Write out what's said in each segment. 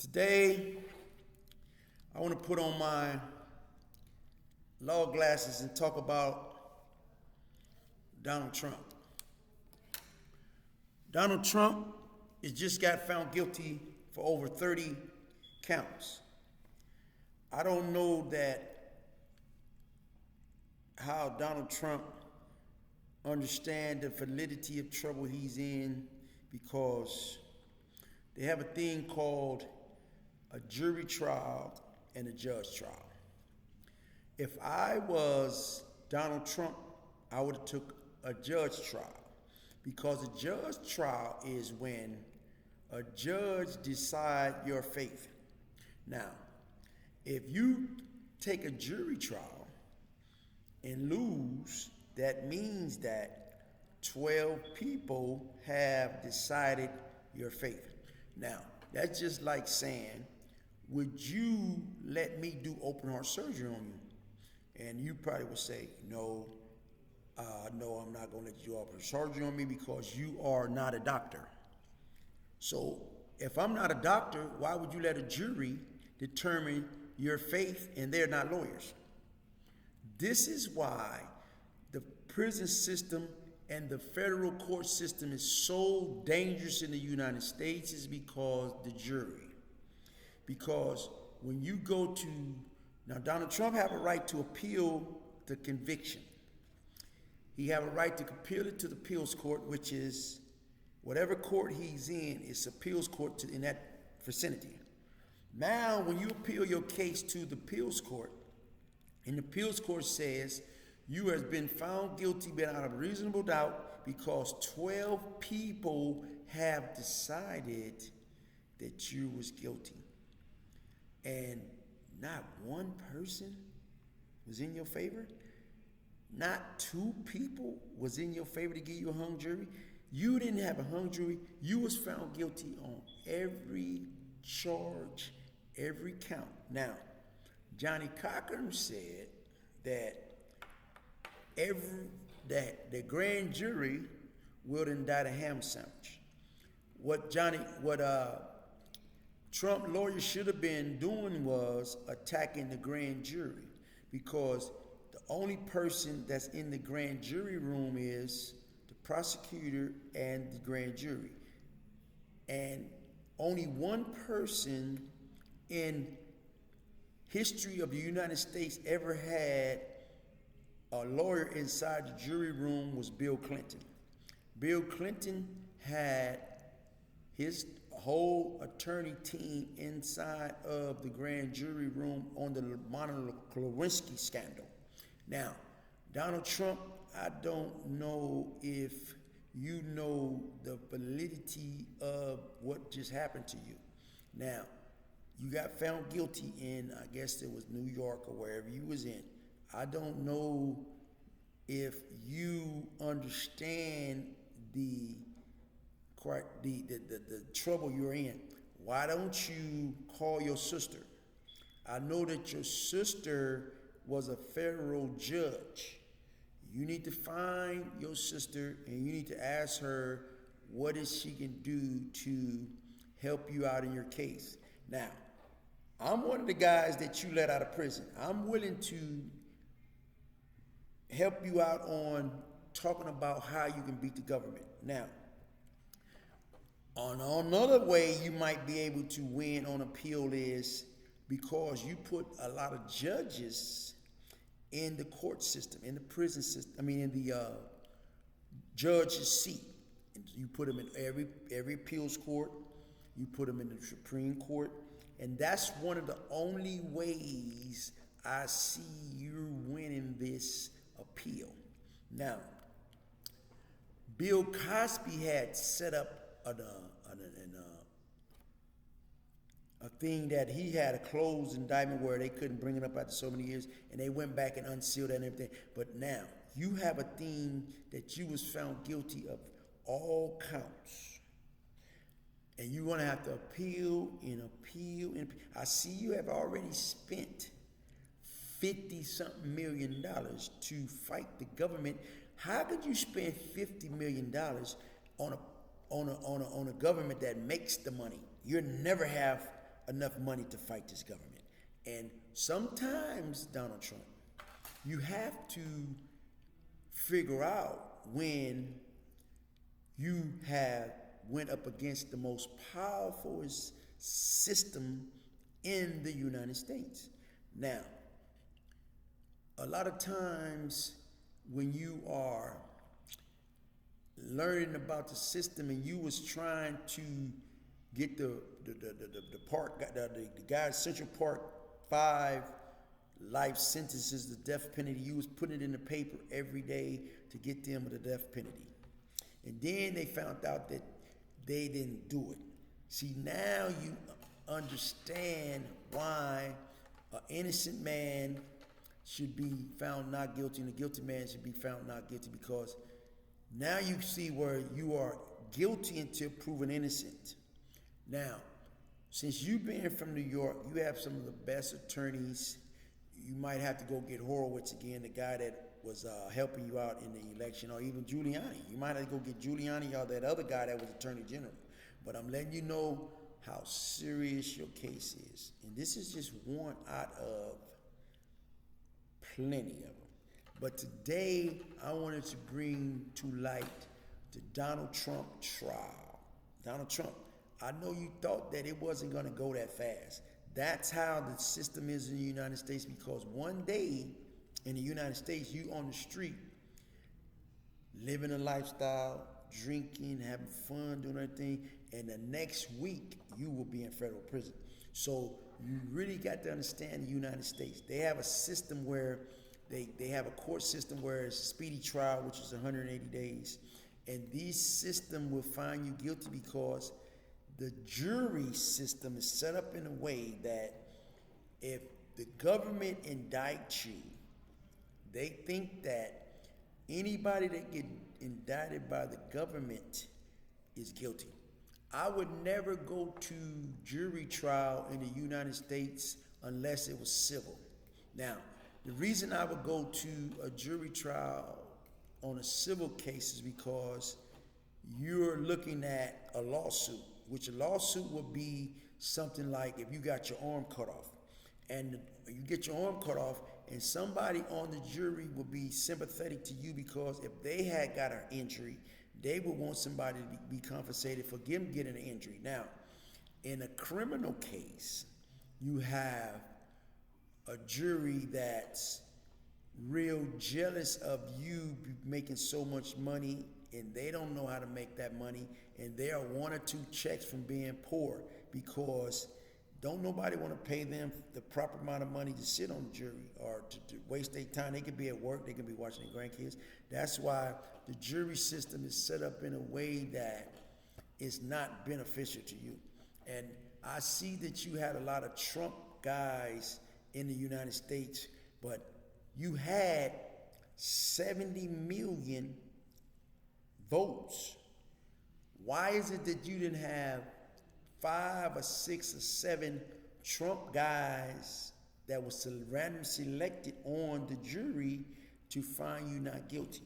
Today, I want to put on my law glasses and talk about Donald Trump. Donald Trump has just got found guilty for over 30 counts. I don't know how Donald Trump understands the validity of trouble he's in, because they have a thing called a jury trial and a judge trial. If I was Donald Trump, I would have took a judge trial, because a judge trial is when a judge decides your fate. Now, if you take a jury trial and lose, that means that 12 people have decided your fate. Now, that's just like saying, would you let me do open heart surgery on you? And you probably would say, no, I'm not going to let you do open heart surgery on me because you are not a doctor. So if I'm not a doctor, why would you let a jury determine your faith and they're not lawyers? This is why the prison system and the federal court system is so dangerous in the United States, is because the jury. Because when you go to, now Donald Trump have a right to appeal the conviction. He have a right to appeal it to the appeals court, which is whatever court he's in, is appeals court in that vicinity. Now, when you appeal your case to the appeals court, and the appeals court says you have been found guilty without a reasonable doubt because 12 people have decided that you was guilty, and not one person was in your favor, not two people was in your favor to give you a hung jury. You didn't have a hung jury. You was found guilty on every charge, every count. Now, Johnny Cochran said that the grand jury will indict a ham sandwich. What Trump lawyers should have been doing was attacking the grand jury, because the only person that's in the grand jury room is the prosecutor and the grand jury. And only one person in history of the United States ever had a lawyer inside the jury room was Bill Clinton. Bill Clinton had his whole attorney team inside of the grand jury room on the Monica Lewinsky scandal. Now, Donald Trump, I don't know if you know the validity of what just happened to you. Now, you got found guilty in, I guess it was New York or wherever you was in. I don't know if you understand the trouble you're in. Why don't you call your sister? I know that your sister was a federal judge. You need to find your sister and you need to ask her what she can do to help you out in your case. Now, I'm one of the guys that you let out of prison. I'm willing to help you out on talking about how you can beat the government. Now, on another way you might be able to win on appeal is because you put a lot of judges in the court system, in the prison system, in the judge's seat. You put them in every appeals court, you put them in the Supreme Court, and that's one of the only ways I see you winning this appeal. Now, Bill Cosby had set up a thing that he had a closed indictment where they couldn't bring it up after so many years, and they went back and unsealed that and everything. But now, you have a thing that you was found guilty of all counts. And you're going to have to appeal and appeal and appeal. I see you have already spent $50-something million to fight the government. How could you spend $50 million on a government that makes the money? You'll never have enough money to fight this government. And sometimes, Donald Trump, you have to figure out when you have went up against the most powerful system in the United States. Now, a lot of times when you are learning about the system and you was trying to get the guy's Central Park 5 life sentences, the death penalty, you was putting it in the paper every day to get them the death penalty. And then they found out that they didn't do it. See, now you understand why an innocent man should be found not guilty and a guilty man should be found not guilty, because now you see where you are guilty until proven innocent. Now, since you've been from New York, you have some of the best attorneys. You might have to go get Horowitz again, the guy that was helping you out in the election, or even Giuliani. You might have to go get Giuliani or that other guy that was Attorney General. But I'm letting you know how serious your case is. And this is just one out of plenty of them. But today, I wanted to bring to light the Donald Trump trial. Donald Trump, I know you thought that it wasn't going to go that fast. That's how the system is in the United States, because one day in the United States, you on the street, living a lifestyle, drinking, having fun, doing everything, and the next week, you will be in federal prison. So you really got to understand the United States. They have a system where they have a court system where it's a speedy trial, which is 180 days. And this system will find you guilty because the jury system is set up in a way that if the government indicts you, they think that anybody that get indicted by the government is guilty. I would never go to jury trial in the United States unless it was civil. Now, the reason I would go to a jury trial on a civil case is because you're looking at a lawsuit, which a lawsuit would be something like if you got your arm cut off, and you get your arm cut off, and somebody on the jury would be sympathetic to you because if they had got an injury, they would want somebody to be compensated for them getting an injury. Now, in a criminal case, you have a jury that's real jealous of you making so much money, and they don't know how to make that money, and they are one or two checks from being poor, because don't nobody want to pay them the proper amount of money to sit on the jury or to waste their time. They could be at work, they could be watching their grandkids. That's why the jury system is set up in a way that is not beneficial to you. And I see that you had a lot of Trump guys in the United States, but you had 70 million votes. Why is it that you didn't have 5 or 6 or 7 Trump guys that was randomly selected on the jury to find you not guilty?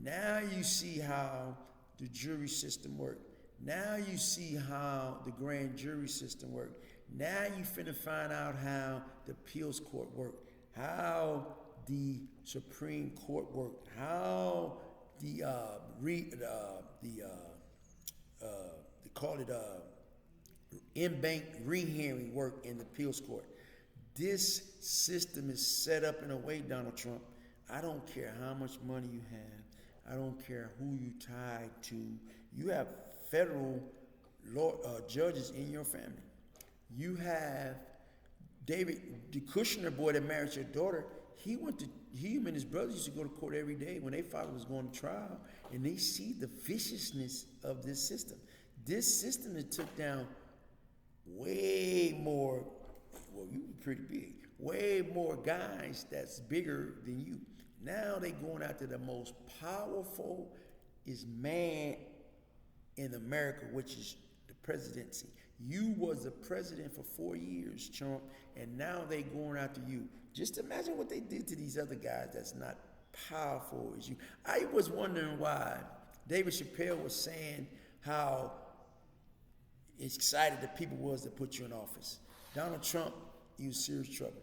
Now you see how the jury system works. Now you see how the grand jury system works. Now you finna find out how the appeals court works, how the Supreme Court works, how they call it in-bank rehearing work in the appeals court. This system is set up in a way, Donald Trump, I don't care how much money you have, I don't care who you tied to, you have federal judges in your family. You have David, the Kushner boy that married your daughter, he and his brothers used to go to court every day when their father was going to trial, and they see the viciousness of this system. This system that took down way more, well, you were pretty big, way more guys that's bigger than you. Now they going after the most powerful man in America, which is the presidency. You was the president for 4 years, Trump, and now they going after you. Just imagine what they did to these other guys that's not powerful as you. I was wondering why David Chappelle was saying how excited the people was to put you in office. Donald Trump, you in serious trouble.